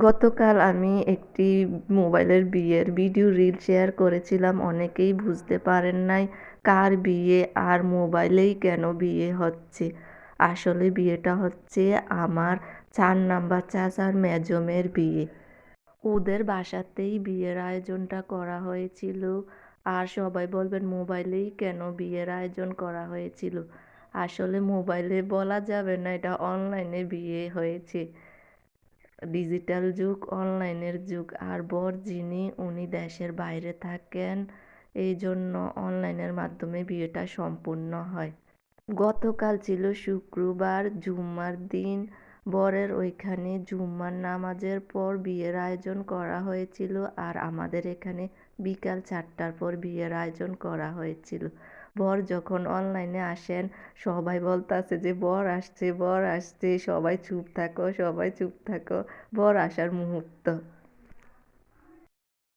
গতকাল আমি একটি মোবাইলের বিয়ের ভিডিও রিল শেয়ার করেছিলাম। অনেকেই বুঝতে পারেন নাই কার বিয়ে আর মোবাইলেই কেন বিয়ে হচ্ছে। আসলে বিয়েটা হচ্ছে আমার ৪ নাম্বার চাচার মেজো মেয়ের বিয়ে। ওদের বাসাতেই বিয়ের আয়োজনটা করা হয়েছিল। আর সবাই বলবেন মোবাইলেই কেন বিয়ের আয়োজন করা হয়েছিল। আসলে মোবাইলে বলা যাবে না, এটা অনলাইনে বিয়ে হয়েছে। ডিজিটাল যুগ, অনলাইনের যুগ। আর বর যিনি উনি দেশের বাইরে থাকেন, এই জন্য অনলাইনের মাধ্যমে বিয়েটা সম্পূর্ণ হয়। গতকাল ছিল শুক্রবার, জুম্মার দিন। বরের ওইখানে জুম্মার নামাজের পর বিয়ের আয়োজন করা হয়েছিল। আর আমাদের এখানে বিকাল 4টার পর বিয়ের আয়োজন করা হয়েছিল। বর যখন অনলাইনে আসেন, সবাই বলতাছে যে বর আসছে, বর আসছে, সবাই চুপ থাকো, সবাই চুপ থাকো, বর আসার মুহূর্ত।